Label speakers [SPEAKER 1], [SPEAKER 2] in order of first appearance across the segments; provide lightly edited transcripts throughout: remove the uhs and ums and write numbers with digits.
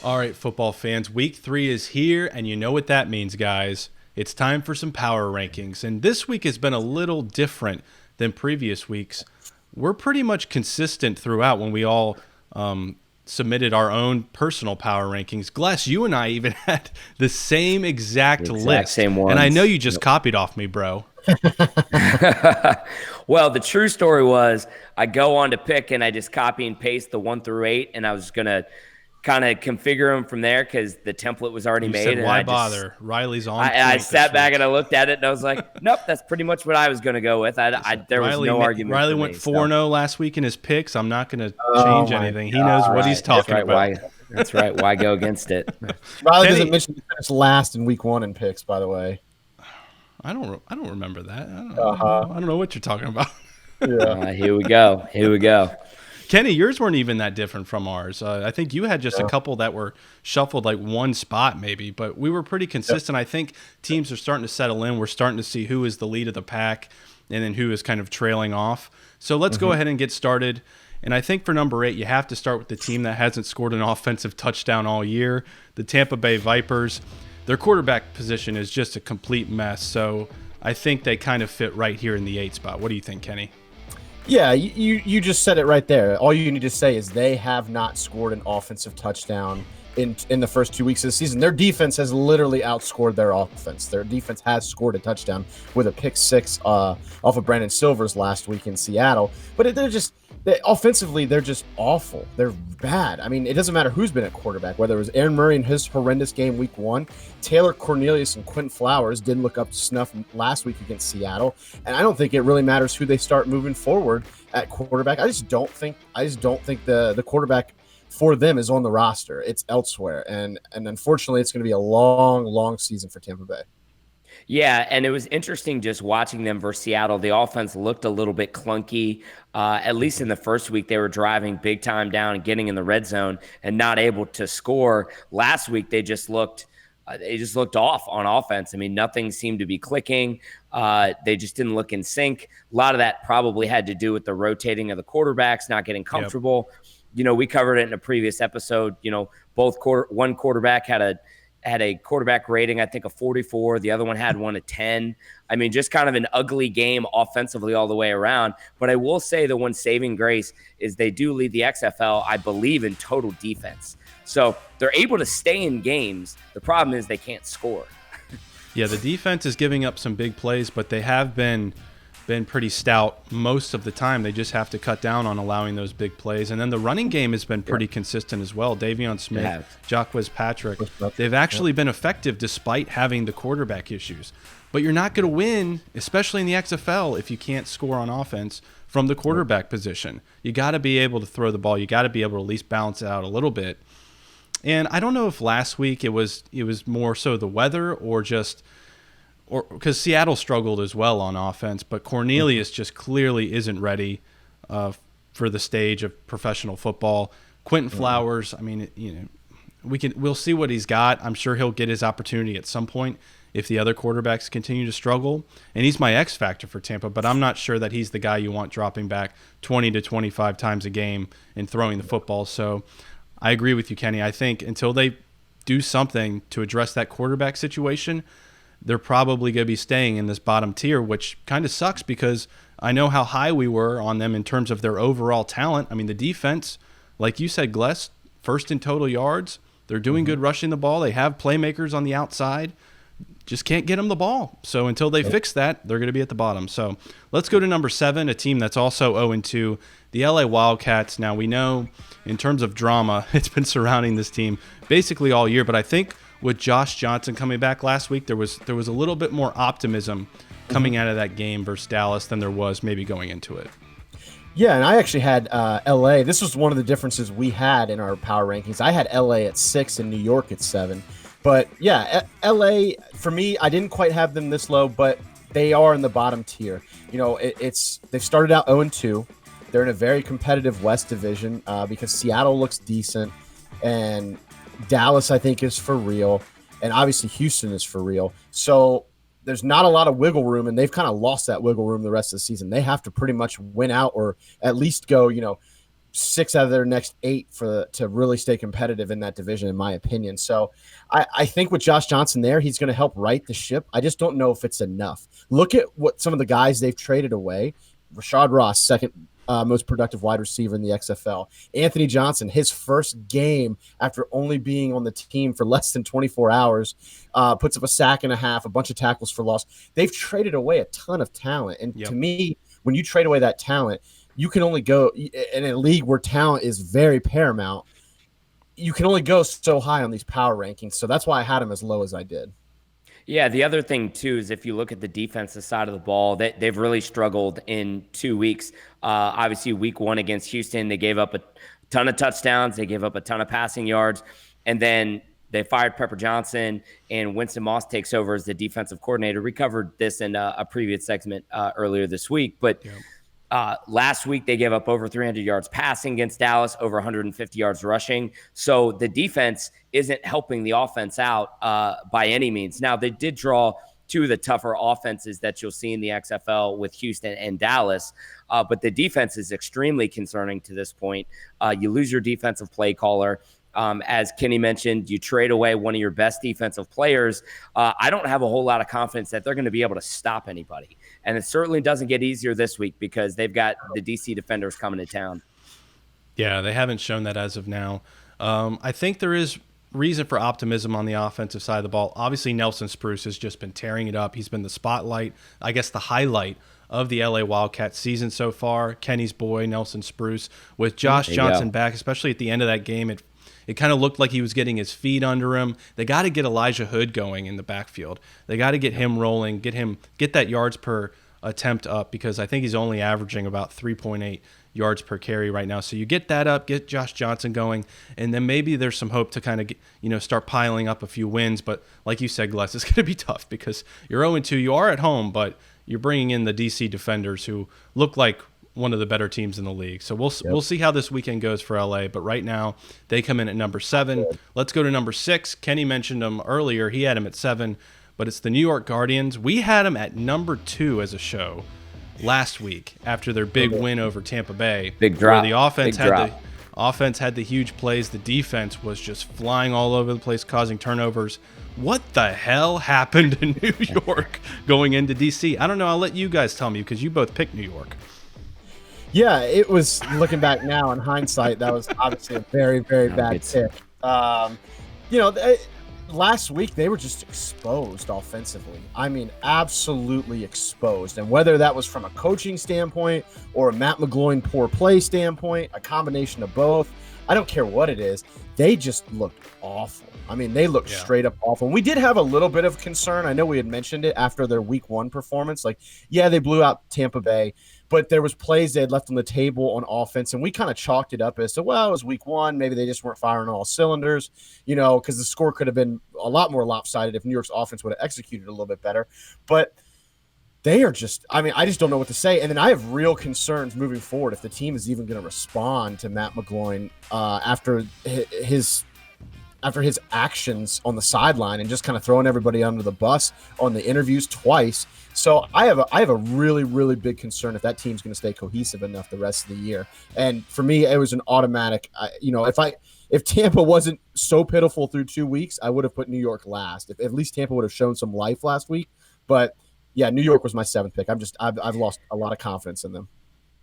[SPEAKER 1] All right, football fans, week 3 is here, and you know what that means, guys. It's time for some power rankings, and this week has been a little different than previous weeks. We're pretty much consistent throughout when we all submitted our own personal power rankings. Gless, you and I even had the same exact list.
[SPEAKER 2] Same ones.
[SPEAKER 1] And I know you just copied off me, bro.
[SPEAKER 2] Well, the true story was I go on to pick and I just copy and paste the 1 through 8, and I was going to kind of configure them from there because the template was already made.
[SPEAKER 1] Said,
[SPEAKER 2] and
[SPEAKER 1] why bother? Riley's on.
[SPEAKER 2] I sat back and I looked at it and I was like, nope, that's pretty much what I was going to go with. There was no argument.
[SPEAKER 1] Riley went 4-0 last week in his picks. I'm not going to change anything. He knows what he's talking about.
[SPEAKER 2] That's right. Why go against it?
[SPEAKER 3] Riley doesn't mention he finished last in week 1 in picks, by the way.
[SPEAKER 1] I don't remember that. I don't know what you're talking about.
[SPEAKER 2] Yeah. Here we go.
[SPEAKER 1] Kenny, yours weren't even that different from ours. I think you had just a couple that were shuffled like one spot maybe, but we were pretty consistent. Yep. I think teams are starting to settle in. We're starting to see who is the lead of the pack and then who is kind of trailing off. So let's go ahead and get started. And I think for number 8, you have to start with the team that hasn't scored an offensive touchdown all year, the Tampa Bay Vipers. Their quarterback position is just a complete mess. So I think they kind of fit right here in the 8 spot. What do you think, Kenny?
[SPEAKER 3] Yeah, you just said it right there. All you need to say is they have not scored an offensive touchdown in the first 2 weeks of the season. Their defense has literally outscored their offense. Their defense has scored a touchdown with a pick 6 off of Brandon Silvers last week in Seattle. But offensively, they're just awful. They're bad. I mean, it doesn't matter who's been at quarterback, whether it was Aaron Murray in his horrendous game week 1, Taylor Cornelius and Quentin Flowers didn't look up to snuff last week against Seattle. And I don't think it really matters who they start moving forward at quarterback. I just don't think the quarterback for them is on the roster. It's elsewhere. And unfortunately, it's going to be a long, long season for Tampa Bay.
[SPEAKER 2] Yeah, and it was interesting just watching them versus Seattle. The offense looked a little bit clunky. At least in the first week, they were driving big time down and getting in the red zone and not able to score. Last week, they just looked off on offense. I mean, nothing seemed to be clicking. They just didn't look in sync. A lot of that probably had to do with the rotating of the quarterbacks, not getting comfortable. Yep. You know, we covered it in a previous episode. You know, one quarterback had a quarterback rating, I think, of 44. The other one had one of 10. I mean, just kind of an ugly game offensively all the way around. But I will say the one saving grace is they do lead the XFL, I believe, in total defense. So they're able to stay in games. The problem is they can't score.
[SPEAKER 1] Yeah, the defense is giving up some big plays, but they have been pretty stout most of the time. They just have to cut down on allowing those big plays. And then the running game has been pretty consistent as well. Davion Smith, Jacquez Patrick, they've actually been effective despite having the quarterback issues. But you're not going to win, especially in the XFL, if you can't score on offense from the quarterback position. You got to be able to throw the ball. You got to be able to at least balance it out a little bit. And I don't know if last week it was more so the weather or because Seattle struggled as well on offense, but Cornelius just clearly isn't ready for the stage of professional football. Quentin Flowers, I mean, we'll see what he's got. I'm sure he'll get his opportunity at some point if the other quarterbacks continue to struggle. And he's my X factor for Tampa, but I'm not sure that he's the guy you want dropping back 20 to 25 times a game and throwing the football. So I agree with you, Kenny. I think until they do something to address that quarterback situation, they're probably going to be staying in this bottom tier, which kind of sucks because I know how high we were on them in terms of their overall talent. I mean, the defense, like you said, Gless, first in total yards. They're doing good rushing the ball. They have playmakers on the outside. Just can't get them the ball. So until they fix that, they're going to be at the bottom. So let's go to number 7, a team that's also 0-2, the LA Wildcats. Now, we know in terms of drama, it's been surrounding this team basically all year, but I think with Josh Johnson coming back last week, there was a little bit more optimism coming out of that game versus Dallas than there was maybe going into it.
[SPEAKER 3] Yeah, and I actually had LA. This was one of the differences we had in our power rankings. I had LA at 6 and New York at 7. But yeah, LA, for me, I didn't quite have them this low, but they are in the bottom tier. You know, they've started out 0-2. They're in a very competitive West division because Seattle looks decent and Dallas, I think, is for real. And obviously Houston is for real. So there's not a lot of wiggle room, and they've kind of lost that wiggle room the rest of the season. They have to pretty much win out or at least go, 6 out of their next 8 to really stay competitive in that division, in my opinion. So I think with Josh Johnson there, he's going to help right the ship. I just don't know if it's enough. Look at what some of the guys they've traded away. Rashad Ross, second most productive wide receiver in the XFL. Anthony Johnson, his first game after only being on the team for less than 24 hours, puts up a sack and a half, a bunch of tackles for loss. They've traded away a ton of talent. And to me, when you trade away that talent, you can only go in a league where talent is very paramount. You can only go so high on these power rankings. So that's why I had him as low as I did.
[SPEAKER 2] Yeah, the other thing, too, is if you look at the defensive side of the ball, they've really struggled in 2 weeks. Obviously, week 1 against Houston, they gave up a ton of touchdowns. They gave up a ton of passing yards. And then they fired Pepper Johnson, and Winston Moss takes over as the defensive coordinator. We covered this in a previous segment earlier this week. But last week, they gave up over 300 yards passing against Dallas, over 150 yards rushing. So the defense isn't helping the offense out by any means. Now, they did draw 2 of the tougher offenses that you'll see in the XFL with Houston and Dallas. But the defense is extremely concerning to this point. You lose your defensive play caller. As Kenny mentioned, you trade away one of your best defensive players. I don't have a whole lot of confidence that they're going to be able to stop anybody. And it certainly doesn't get easier this week because they've got the DC Defenders coming to town.
[SPEAKER 1] Yeah, they haven't shown that as of now. I think there is reason for optimism on the offensive side of the ball. Obviously, Nelson Spruce has just been tearing it up. He's been the spotlight, I guess the highlight of the LA Wildcats season so far. Kenny's boy, Nelson Spruce, with Josh Johnson back, especially at the end of that game. It kind of looked like he was getting his feet under him. They got to get Elijah Hood going in the backfield. They got to get him rolling, get that yards per attempt up, because I think he's only averaging about 3.8 yards per carry right now. So you get that up, get Josh Johnson going, and then maybe there's some hope to kind of start piling up a few wins. But like you said, Gless, it's going to be tough because you're 0-2. You are at home, but you're bringing in the DC Defenders, who look like one of the better teams in the league. So we'll see how this weekend goes for LA. But right now, they come in at number 7. Let's go to number 6. Kenny mentioned them earlier. He had them at 7, but it's the New York Guardians. We had them at number 2 as a show last week after their big win over Tampa Bay.
[SPEAKER 2] Big drop.
[SPEAKER 1] Where the offense had the huge plays. The defense was just flying all over the place, causing turnovers. What the hell happened in New York going into DC? I don't know. I'll let you guys tell me because you both picked New York.
[SPEAKER 3] Yeah, it was, looking back now in hindsight, that was obviously a very, very bad pick. Last week they were just exposed offensively. I mean, absolutely exposed. And whether that was from a coaching standpoint or a Matt McGloin poor play standpoint, a combination of both, I don't care what it is, they just looked awful. I mean, they looked straight up awful. And we did have a little bit of concern. I know we had mentioned it after their week 1 performance. Like, yeah, they blew out Tampa Bay, but there was plays they had left on the table on offense, and we kind of chalked it up as to, well, it was week 1. Maybe they just weren't firing on all cylinders, because the score could have been a lot more lopsided if New York's offense would have executed a little bit better. But they are just, I just don't know what to say. And then I have real concerns moving forward if the team is even going to respond to Matt McGloin after his actions on the sideline and just kind of throwing everybody under the bus on the interviews twice. So I have a really, really big concern if that team's going to stay cohesive enough the rest of the year. And for me, it was an automatic, if Tampa wasn't so pitiful through 2 weeks, I would have put New York last. If at least Tampa would have shown some life last week. But yeah, New York was my 7th pick. I've lost a lot of confidence in them.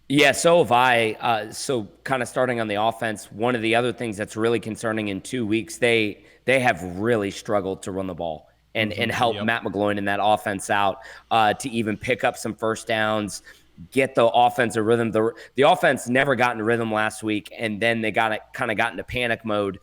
[SPEAKER 2] Yeah, so have I. So kind of starting on the offense, one of the other things that's really concerning in 2 weeks, they have really struggled to run the ball and help Matt McGloin in that offense out to even pick up some first downs, get the offense a rhythm. The offense never got into rhythm last week, and then they got into panic mode,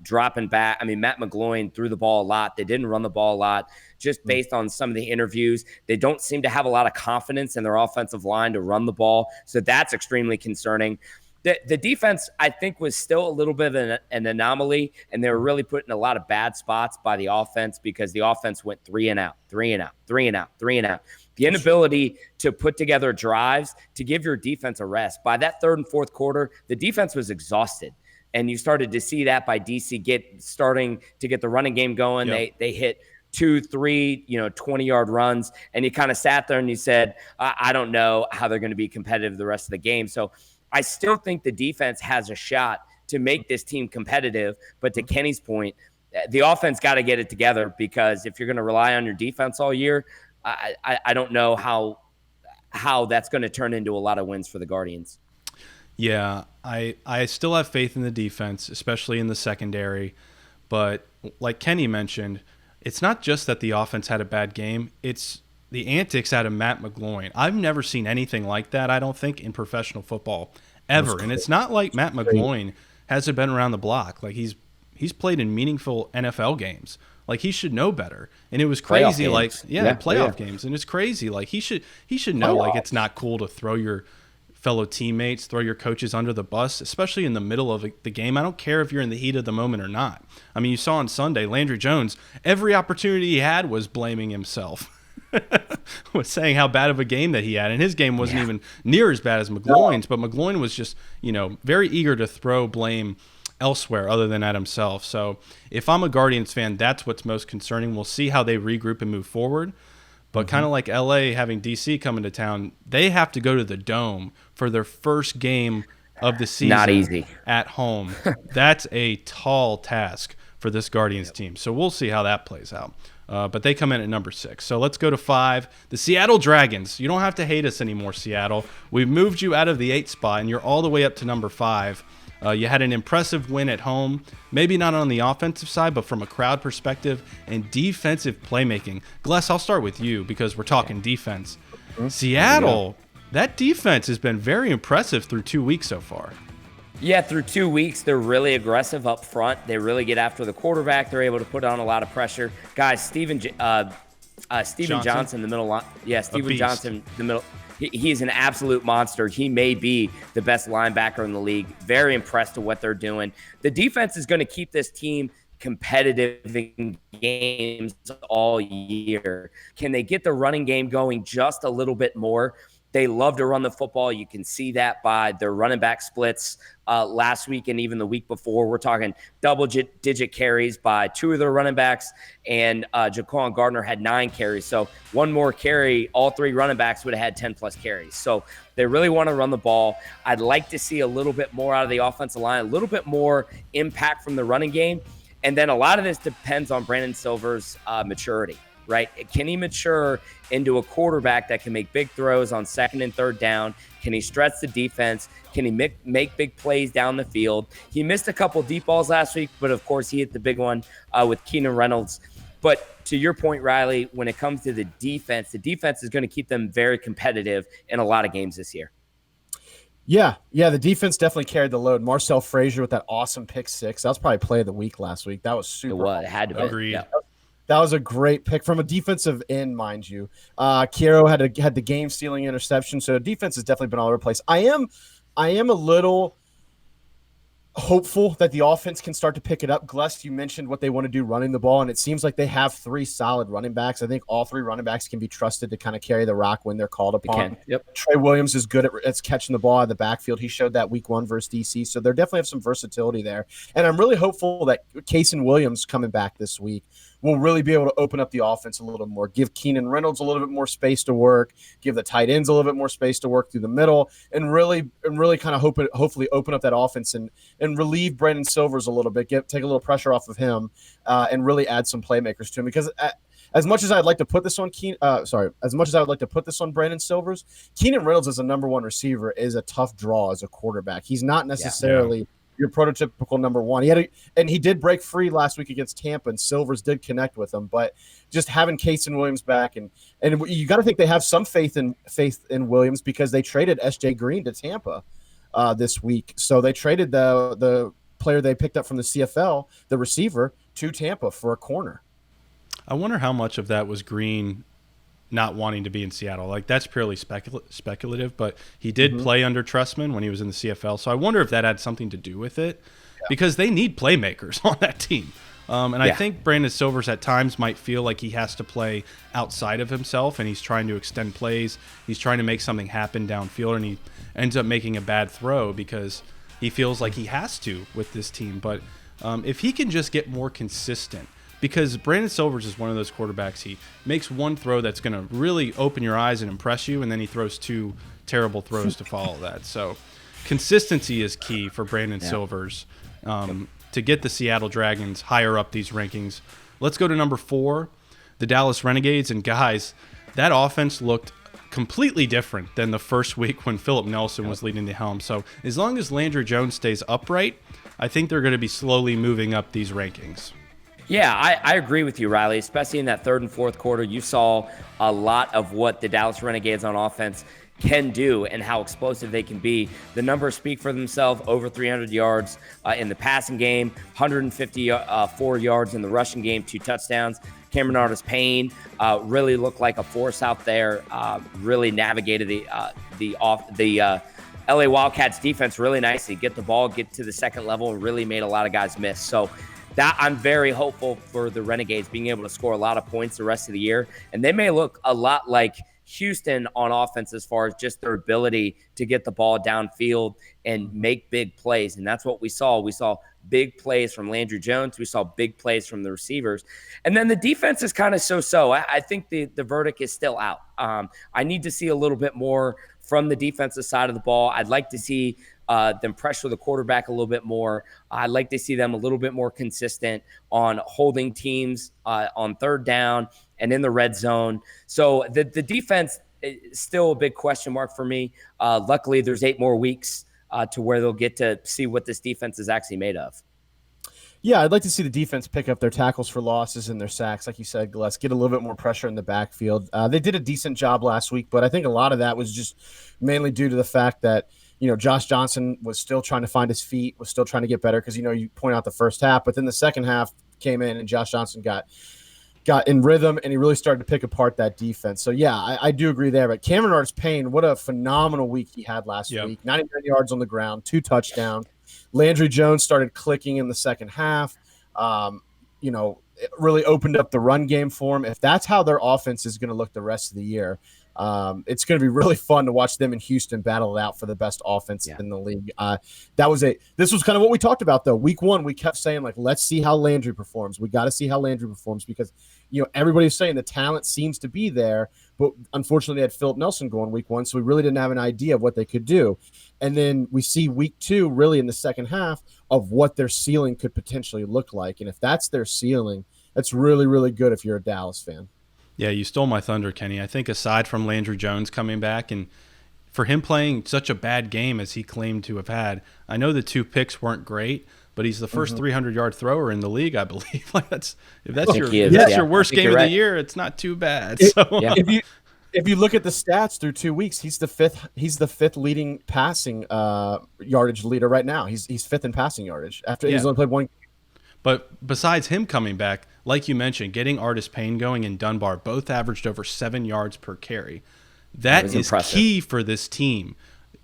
[SPEAKER 2] dropping back. I mean, Matt McGloin threw the ball a lot. They didn't run the ball a lot. Just based on some of the interviews, they don't seem to have a lot of confidence in their offensive line to run the ball. So that's extremely concerning. The defense, I think, was still a little bit of an anomaly, and they were really put in a lot of bad spots by the offense because the offense went 3 and out, 3 and out, 3 and out, 3 and out. The inability to put together drives to give your defense a rest. By that 3rd and 4th quarter, the defense was exhausted. And you started to see that by DC starting to get the running game going. Yep. They hit 2, 3, 20-yard runs, and you kind of sat there and you said, I don't know how they're going to be competitive the rest of the game. So I still think the defense has a shot to make this team competitive. But to Kenny's point, the offense got to get it together, because if you're going to rely on your defense all year, I don't know how that's going to turn into a lot of wins for the Guardians.
[SPEAKER 1] Yeah, I still have faith in the defense, especially in the secondary. But like Kenny mentioned, it's not just that the offense had a bad game. It's the antics out of Matt McGloin. I've never seen anything like that, I don't think, in professional football ever. And it's not like Matt McGloin hasn't been around the block. Like, he's played in meaningful NFL games. Like, he should know better. And it was crazy. Playoff games. And it's crazy. Like, he should know, like, it's not cool to throw your fellow teammates, throw your coaches under the bus, especially in the middle of the game. I don't care if you're in the heat of the moment or not. I mean, you saw on Sunday, Landry Jones, every opportunity he had was blaming himself. Was saying how bad of a game that he had, and his game wasn't even near as bad as McGloin's, but McGloin was just, very eager to throw blame elsewhere other than at himself. So if I'm a Guardians fan, that's what's most concerning. We'll see how they regroup and move forward. But kind of like LA having DC coming to town, they have to go to the Dome for their first game of the season.
[SPEAKER 2] Not easy.
[SPEAKER 1] At home. That's a tall task for this Guardians team. So we'll see how that plays out. But they come in at number 6. So let's go to 5. The Seattle Dragons. You don't have to hate us anymore, Seattle. We've moved you out of the 8 spot, and you're all the way up to number 5. You had an impressive win at home, maybe not on the offensive side, but from a crowd perspective and defensive playmaking. Gless, I'll start with you because we're talking defense. Seattle, that defense has been very impressive through 2 weeks so far.
[SPEAKER 2] Yeah, through 2 weeks, they're really aggressive up front. They really get after the quarterback. They're able to put on a lot of pressure. Guys, Steven Johnson, the middle line. Yeah, Steven Johnson, the middle. He's an absolute monster. He may be the best linebacker in the league. Very impressed with what they're doing. The defense is going to keep this team competitive in games all year. Can they get the running game going just a little bit more? They love to run the football. You can see that by their running back splits last week and even the week before. We're talking double-digit carries by 2 of their running backs, and Jaquan Gardner had 9 carries. So one more carry, all 3 running backs would have had 10-plus carries. So they really want to run the ball. I'd like to see a little bit more out of the offensive line, a little bit more impact from the running game. And then a lot of this depends on Brandon Silver's maturity. Right? Can he mature into a quarterback that can make big throws on 2nd and 3rd down? Can he stretch the defense? Can he make big plays down the field? He missed a couple deep balls last week, but of course he hit the big one with Keenan Reynolds. But to your point, Reilly, when it comes to the defense is going to keep them very competitive in a lot of games this year.
[SPEAKER 3] Yeah, the defense definitely carried the load. Marcel Frazier with that awesome pick 6. That was probably play of the week last week. That was super.
[SPEAKER 2] It had to be.
[SPEAKER 1] Agreed.
[SPEAKER 2] Yeah.
[SPEAKER 3] That was a great pick from a defensive end, mind you. Kiero had the game-stealing interception, so defense has definitely been all over the place. I am a little hopeful that the offense can start to pick it up. Gless, you mentioned what they want to do running the ball, and it seems like they have 3 solid running backs. I think all 3 running backs can be trusted to kind of carry the rock when they're called upon.
[SPEAKER 2] Yep.
[SPEAKER 3] Trey Williams is good at catching the ball out of the backfield. He showed that week 1 versus DC, so they definitely have some versatility there. And I'm really hopeful that Casey Williams coming back this week will really be able to open up the offense a little more, give Keenan Reynolds a little bit more space to work, give the tight ends a little bit more space to work through the middle, and really kind of hopefully open up that offense and relieve Brandon Silvers a little bit, take a little pressure off of him, and really add some playmakers to him. Because as much as I'd like to put this on Brandon Silvers, Keenan Reynolds as a number 1 receiver is a tough draw as a quarterback. He's not necessarily your prototypical number 1. He did break free last week against Tampa, and Silvers did connect with him. But just having Casey Williams back, and you got to think they have some faith in Williams, because they traded S.J. Green to Tampa this week. So they traded the player they picked up from the CFL, the receiver, to Tampa for a corner.
[SPEAKER 1] I wonder how much of that was Green not wanting to be in Seattle. Like, that's purely speculative, but he did play under Trustman when he was in the CFL. So I wonder if that had something to do with it, because they need playmakers on that team. I think Brandon Silvers at times might feel like he has to play outside of himself, and he's trying to extend plays. He's trying to make something happen downfield, and he ends up making a bad throw because he feels like he has to with this team. But if he can just get more consistent, because Brandon Silvers is one of those quarterbacks, he makes one throw that's going to really open your eyes and impress you, and then he throws 2 terrible throws to follow that. So consistency is key for Brandon Silvers to get the Seattle Dragons higher up these rankings. Let's go to number 4, the Dallas Renegades. And guys, that offense looked completely different than the first week when Philip Nelson was leading the helm. So as long as Landry Jones stays upright, I think they're going to be slowly moving up these rankings.
[SPEAKER 2] Yeah, I agree with you, Riley, especially in that third and fourth quarter. You saw a lot of what the Dallas Renegades on offense can do and how explosive they can be. The numbers speak for themselves. Over 300 yards in the passing game, 154 yards in the rushing game, 2 touchdowns. Cameron Artis-Payne really looked like a force out there, really navigated the LA Wildcats defense really nicely. Get the ball, get to the second level, and really made a lot of guys miss. So that I'm very hopeful for the Renegades being able to score a lot of points the rest of the year. And they may look a lot like Houston on offense as far as just their ability to get the ball downfield and make big plays. And that's what we saw. We saw big plays from Landry Jones. We saw big plays from the receivers. And then the defense is kind of so-so. I think the verdict is still out. I need to see a little bit more from the defensive side of the ball. I'd like to see them pressure the quarterback a little bit more. I'd like to see them a little bit more consistent on holding teams on third down and in the red zone. So the defense is still a big question mark for me. Luckily, there's 8 more weeks to where they'll get to see what this defense is actually made of.
[SPEAKER 3] Yeah, I'd like to see the defense pick up their tackles for losses and their sacks, like you said, Gless, get a little bit more pressure in the backfield. They did a decent job last week, but I think a lot of that was just mainly due to the fact that, Josh Johnson was still trying to find his feet, was still trying to get better because, you point out the first half, but then the second half came in and Josh Johnson got in rhythm and he really started to pick apart that defense. So, yeah, I do agree there. But Cameron Artis-Payne, what a phenomenal week he had last week. 99 yards on the ground, 2 touchdowns. Landry Jones started clicking in the second half. It really opened up the run game for him. If that's how their offense is going to look the rest of the year, it's going to be really fun to watch them in Houston battle it out for the best offense in the league. This was kind of what we talked about, though. Week 1, we kept saying, let's see how Landry performs. We got to see how Landry performs because, everybody's saying the talent seems to be there, but unfortunately they had Philip Nelson going week 1, so we really didn't have an idea of what they could do. And then we see week 2 really in the second half of what their ceiling could potentially look like. And if that's their ceiling, that's really, really good if you're a Dallas fan.
[SPEAKER 1] Yeah, you stole my thunder, Kenny. I think aside from Landry Jones coming back and for him playing such a bad game as he claimed to have had, I know the 2 picks weren't great, but he's the first 300-yard thrower in the league, I believe. If that's your worst game of the year, it's not too bad.
[SPEAKER 3] If you look at the stats through 2 weeks, he's the fifth leading passing yardage leader right now. He's 5th in passing yardage after he's only played 1 game.
[SPEAKER 1] But besides him coming back, like you mentioned, getting Artis-Payne going and Dunbar both averaged over 7 yards per carry. That is impressive. Key for this team.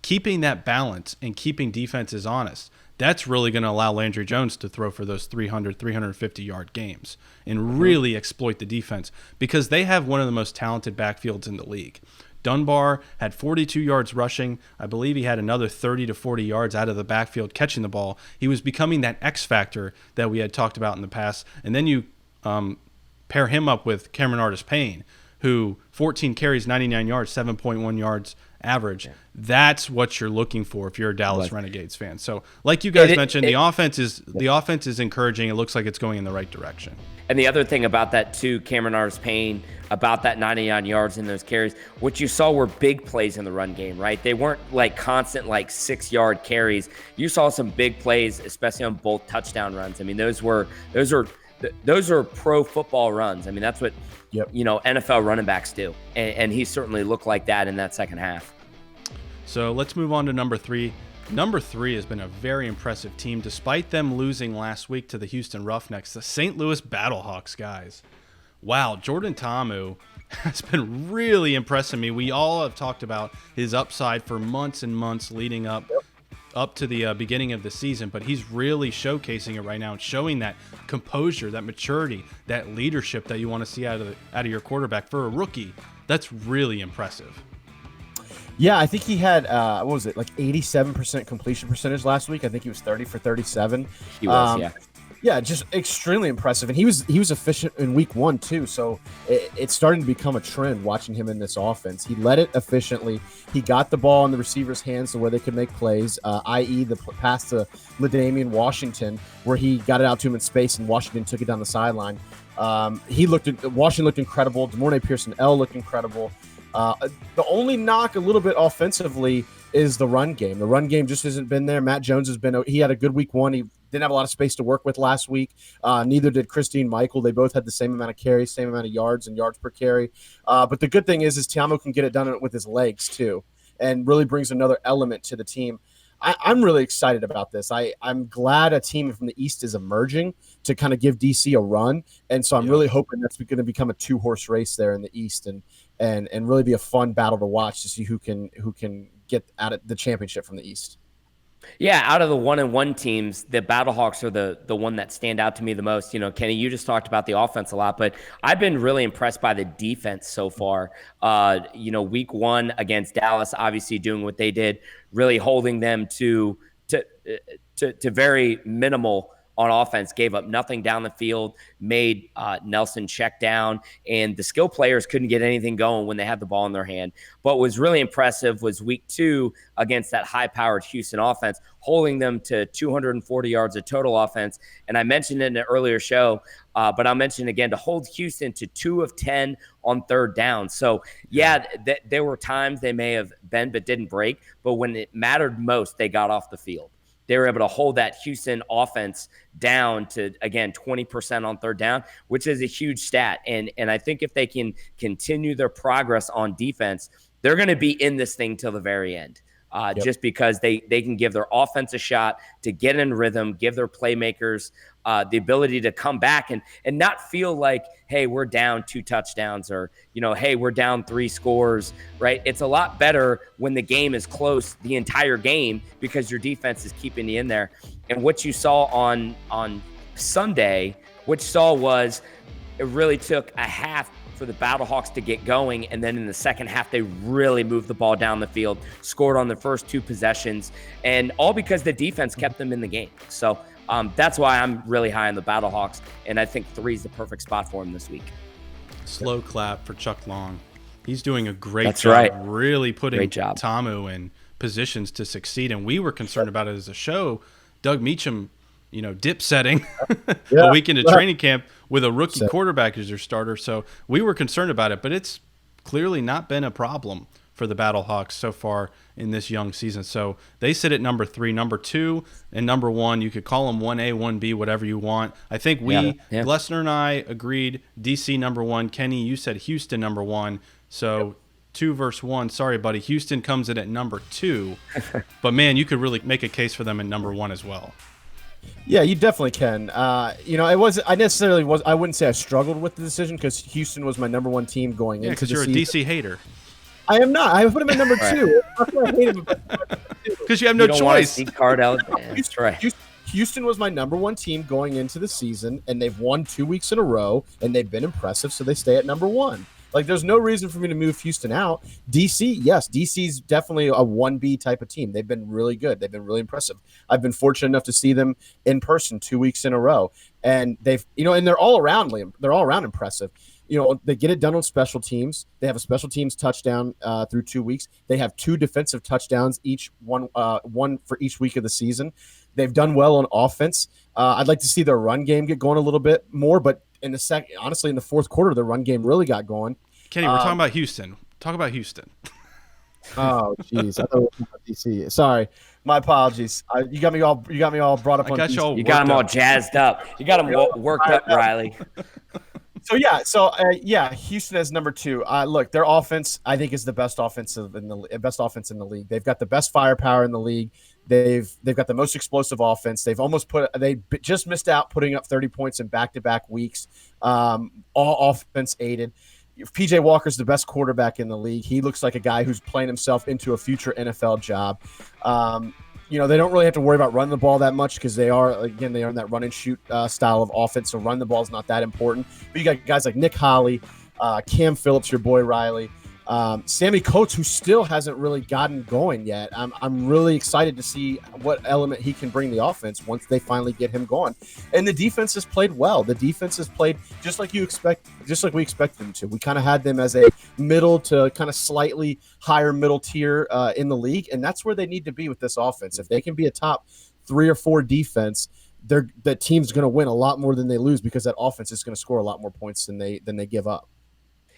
[SPEAKER 1] Keeping that balance and keeping defenses honest. That's really going to allow Landry Jones to throw for those 300, 350-yard games and really exploit the defense because they have one of the most talented backfields in the league. Dunbar had 42 yards rushing. I believe he had another 30 to 40 yards out of the backfield catching the ball. He was becoming that X factor that we had talked about in the past. And then you pair him up with Cameron Artis-Payne, who 14 carries, 99 yards, 7.1 yards average. Yeah. That's what you're looking for if you're a Dallas Renegades fan. So, like you guys mentioned, the offense is encouraging. It looks like it's going in the right direction.
[SPEAKER 2] And the other thing about that too, Cameron Artis-Payne, about that 99 yards in those carries, what you saw were big plays in the run game, right? They weren't like constant 6-yard carries. You saw some big plays, especially on both touchdown runs. I mean, those are pro football runs. I mean, that's what NFL running backs do. And he certainly looked like that in that second half.
[SPEAKER 1] So let's move on to number 3. Number 3 has been a very impressive team, despite them losing last week to the Houston Roughnecks, the St. Louis BATTLEHAWKS, guys. Wow, Jordan Ta'amu has been really impressing me. We all have talked about his upside for months and months leading up to the beginning of the season, but he's really showcasing it right now and showing that composure, that maturity, that leadership that you want to see out of your quarterback for a rookie. That's really impressive.
[SPEAKER 3] Yeah, I think he had 87% completion percentage last week. I think he was 30 for 37.
[SPEAKER 2] He was,
[SPEAKER 3] Yeah, just extremely impressive, and he was efficient in week 1 too. So it's starting to become a trend watching him in this offense. He led it efficiently. He got the ball in the receiver's hands to where they could make plays, i.e., the pass to LaDainian Washington, where he got it out to him in space, and Washington took it down the sideline. Washington looked incredible. DeMornay Pearson-L looked incredible. The only knock a little bit offensively is the run game. The run game just hasn't been there. Matt Jones he had a good week 1. He didn't have a lot of space to work with last week. Neither did Christine Michael. They both had the same amount of carries, same amount of yards and yards per carry. But the good thing is Tiamo can get it done with his legs too, and really brings another element to the team. I'm really excited about this. I'm glad a team from the East is emerging to kind of give DC a run. And so I'm really hoping that's going to become a 2-horse race there in the East and really be a fun battle to watch to see who can get at the championship from the East.
[SPEAKER 2] Yeah, out of the 1-1 teams, the Battlehawks are the one that stand out to me the most. You know, Kenny, you just talked about the offense a lot, but I've been really impressed by the defense so far. Week 1 against Dallas, obviously doing what they did, really holding them to very minimal on offense, gave up nothing down the field, made Nelson check down, and the skill players couldn't get anything going when they had the ball in their hand. What was really impressive was week 2 against that high-powered Houston offense, holding them to 240 yards of total offense. And I mentioned it in an earlier show, but I'll mention again, to hold Houston to 2 of 10 on third down. So, there were times they may have bent but didn't break, but when it mattered most, they got off the field. They were able to hold that Houston offense down to, again, 20% on third down, which is a huge stat. And I think if they can continue their progress on defense, they're going to be in this thing till the very end. Just because they can give their offense a shot to get in rhythm, give their playmakers the ability to come back and not feel like, hey, we're down 2 touchdowns or, hey, we're down 3 scores, right? It's a lot better when the game is close the entire game because your defense is keeping you in there. And what you saw on Sunday, was it really took a half for the Battlehawks to get going, and then in the second half they really moved the ball down the field, scored on the first 2 possessions, and all because the defense kept them in the game. So that's why I'm really high on the Battlehawks, and I think 3 is the perfect spot for him this week.
[SPEAKER 1] Slow clap for Chuck Long. He's doing a great
[SPEAKER 2] That's
[SPEAKER 1] job,
[SPEAKER 2] right.
[SPEAKER 1] really putting Tamu in positions to succeed, and we were concerned about it as a show. Doug Meacham, dip setting a week into training camp with a rookie quarterback as your starter. So we were concerned about it, but it's clearly not been a problem for the Battlehawks so far in this young season. So they sit at number 3, number 2, and number 1. You could call them 1A, 1B, whatever you want. I think Glessner and I agreed DC number 1. Kenny, you said Houston number 1. So 2 versus 1. Sorry, buddy. Houston comes in at number 2. But, man, you could really make a case for them at number 1 as well.
[SPEAKER 3] Yeah, you definitely can. I wouldn't say I struggled with the decision because Houston was my number 1 team going into the season.
[SPEAKER 1] Because you're a DC hater.
[SPEAKER 3] I am not. I put him at number 2.
[SPEAKER 1] Because you have no choice.
[SPEAKER 2] That's right.
[SPEAKER 3] Houston was my number 1 team going into the season, and they've won 2 weeks in a row, and they've been impressive, so they stay at number 1. Like, there's no reason for me to move Houston out. DC, yes, DC's definitely a 1B type of team. They've been really good. They've been really impressive. I've been fortunate enough to see them in person 2 weeks in a row. And they've, and they're all around, Liam. They're all around impressive. They get it done on special teams. They have a special teams touchdown through 2 weeks. They have 2 defensive touchdowns, one for each week of the season. They've done well on offense. I'd like to see their run game get going a little bit more, but in the fourth quarter, the run game really got going.
[SPEAKER 1] Kenny, we're talking about Houston. Talk about Houston.
[SPEAKER 3] Oh, jeez. I thought we were talking about DC. Sorry. My apologies. You got me all brought up on DC.
[SPEAKER 2] You got them all jazzed up. You got them worked up, Reilly.
[SPEAKER 3] Houston is number 2. Look, their offense, I think, is the best offense in the league. They've got the best firepower in the league. They've got the most explosive offense. They just missed out putting up 30 points in back-to-back weeks. All offense aided. PJ Walker's the best quarterback in the league. He looks like a guy who's playing himself into a future NFL job. They don't really have to worry about running the ball that much because they are in that run and shoot style of offense. So run the ball is not that important. But you got guys like Nick Holley, Cam Phillips, your boy Reilly, Sammy Coates, who still hasn't really gotten going yet. I'm really excited to see what element he can bring the offense once they finally get him going. And the defense has played well. The defense has played just like we expected them to. We kind of had them as a middle to kind of slightly higher middle tier in the league, and that's where they need to be with this offense. If they can be a top 3 or 4 defense, that team's going to win a lot more than they lose, because that offense is going to score a lot more points than they give up.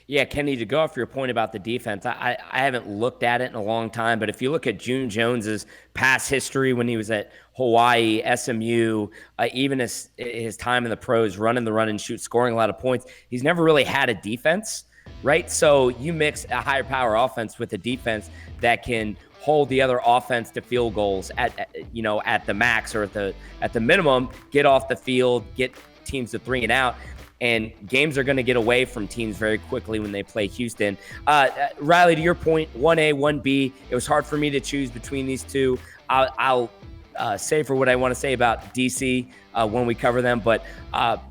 [SPEAKER 2] Yeah, Kenny, to go off your point about the defense, I haven't looked at it in a long time, but if you look at June Jones's past history when he was at Hawaii, SMU, even his time in the pros, running the run and shoot, scoring a lot of points, he's never really had a defense, right? So you mix a higher power offense with a defense that can hold the other offense to field goals at the max or at the minimum, get off the field, get teams to 3 and out. And games are going to get away from teams very quickly when they play Houston. Reilly, to your point, 1A, 1B, it was hard for me to choose between these two. I'll say for what I want to say about DC when we cover them. But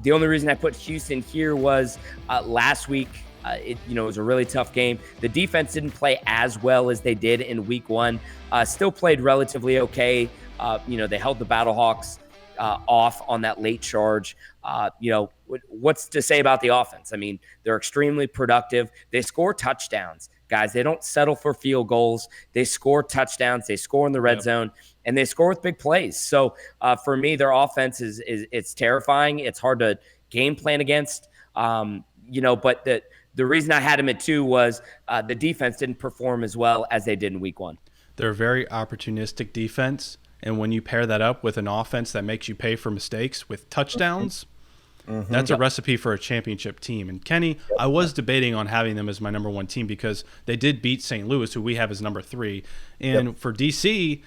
[SPEAKER 2] the only reason I put Houston here was last week, it was a really tough game. The defense didn't play as well as they did in week 1. Still played relatively okay. They held the BattleHawks off on that late charge. What's to say about the offense? I mean, they're extremely productive. They score touchdowns, guys. They don't settle for field goals. They score touchdowns. They score in the red zone, and they score with big plays. So for me, their offense it's terrifying. It's hard to game plan against. But the reason I had them at 2 was the defense didn't perform as well as they did in week 1.
[SPEAKER 1] They're a very opportunistic defense. And when you pair that up with an offense that makes you pay for mistakes with touchdowns, that's a recipe for a championship team. And Kenny, I was debating on having them as my number 1 team because they did beat St. Louis, who we have as number 3. And for DC,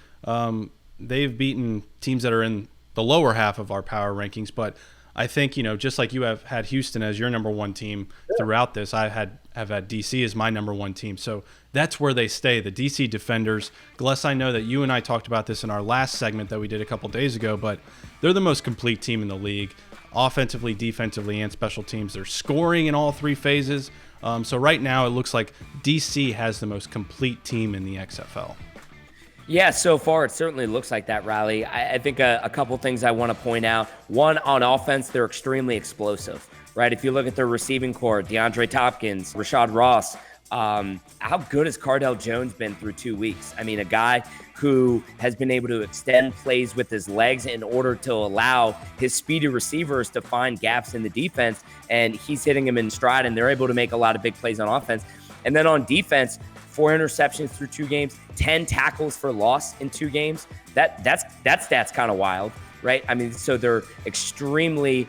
[SPEAKER 1] they've beaten teams that are in the lower half of our power rankings. But I think, just like you have had Houston as your number 1 team throughout this, have had DC as my number 1 team. So that's where they stay, the DC Defenders. Gless, I know that you and I talked about this in our last segment that we did a couple days ago, but they're the most complete team in the league, offensively, defensively, and special teams. They're scoring in all 3 phases. So right now it looks like DC has the most complete team in the XFL.
[SPEAKER 2] Yeah, so far it certainly looks like that, Reilly. I think a couple things I want to point out. One, on offense, they're extremely explosive, right? If you look at their receiving core, DeAndre Hopkins, Rashad Ross, how good has Cardell Jones been through 2 weeks? I mean, a guy who has been able to extend plays with his legs in order to allow his speedy receivers to find gaps in the defense, and he's hitting them in stride, and they're able to make a lot of big plays on offense. And then on defense, 4 interceptions through 2 games, 10 tackles for loss in 2 games. That stat's kind of wild, right? I mean, so they're extremely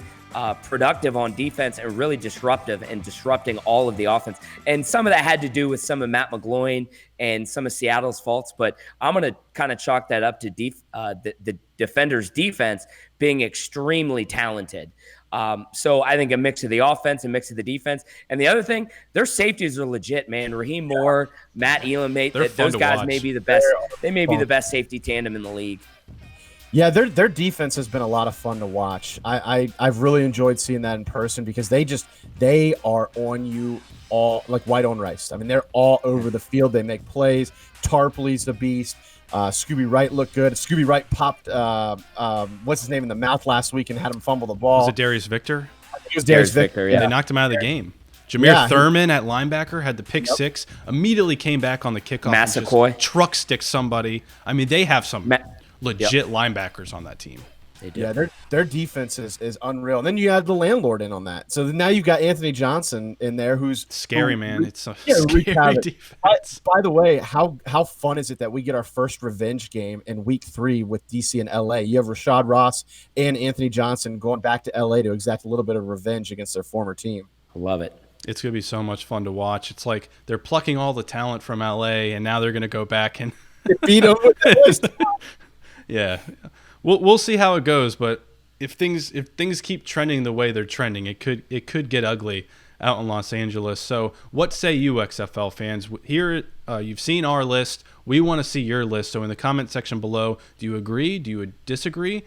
[SPEAKER 2] productive on defense and really disruptive and disrupting all of the offense. And some of that had to do with some of Matt McGloin and some of Seattle's faults, but I'm going to kind of chalk that up to the defenders' defense being extremely talented. So I think a mix of the offense and mix of the defense. And the other thing, their safeties are legit, man. Raheem Moore, Matt Elam, those guys may be the best. They may be the best safety tandem in the league.
[SPEAKER 3] Yeah, their defense has been a lot of fun to watch. I've really enjoyed seeing that in person because they are on you all like white on rice. I mean, they're all over the field. They make plays. Tarpley's the beast. Scooby Wright looked good. Scooby Wright popped what's his name in the mouth last week and had him fumble the ball.
[SPEAKER 1] Was it Darius Victor?
[SPEAKER 3] It was Darius Victor,
[SPEAKER 1] yeah. They knocked him out of the game. Jameer Thurman at linebacker had the pick 6, immediately came back on the kickoff and just truck stick somebody. I mean, they have some legit linebackers on that team.
[SPEAKER 2] They do.
[SPEAKER 3] Yeah, their defense is unreal. And then you have the landlord in on that. So now you've got Anthony Johnson in there who's
[SPEAKER 1] scary, man. It's a scary defense.
[SPEAKER 3] By the way, how fun is it that we get our first revenge game in week 3 with DC and LA? You have Rashad Ross and Anthony Johnson going back to LA to exact a little bit of revenge against their former team.
[SPEAKER 2] I love it.
[SPEAKER 1] It's going to be so much fun to watch. It's like they're plucking all the talent from LA, and now they're going to go back and
[SPEAKER 3] beat them with the
[SPEAKER 1] Yeah. We'll see how it goes, but if things keep trending the way they're trending, it could get ugly. out in Los Angeles. So what say you, XFL fans? Here, you've seen our list. We want to see your list. So in the comment section below, do you agree? Do you disagree?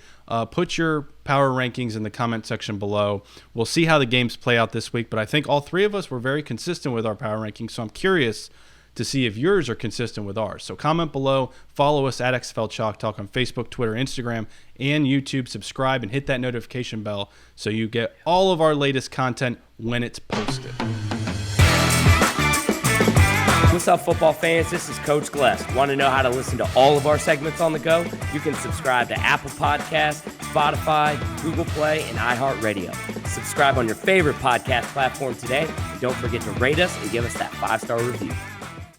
[SPEAKER 1] Put your power rankings in the comment section below. We'll see how the games play out this week, but I think all three of us were very consistent with our power rankings, so I'm curious to see if yours are consistent with ours. So comment below, follow us at XFL Chalk Talk on Facebook, Twitter, Instagram, and YouTube. Subscribe and hit that notification bell so you get all of our latest content when it's posted.
[SPEAKER 2] What's up, football fans? This is Coach Gless. Want to know how to listen to all of our segments on the go? You can subscribe to Apple Podcasts, Spotify, Google Play, and iHeartRadio. Subscribe on your favorite podcast platform today. Don't forget to rate us and give us that 5-star review.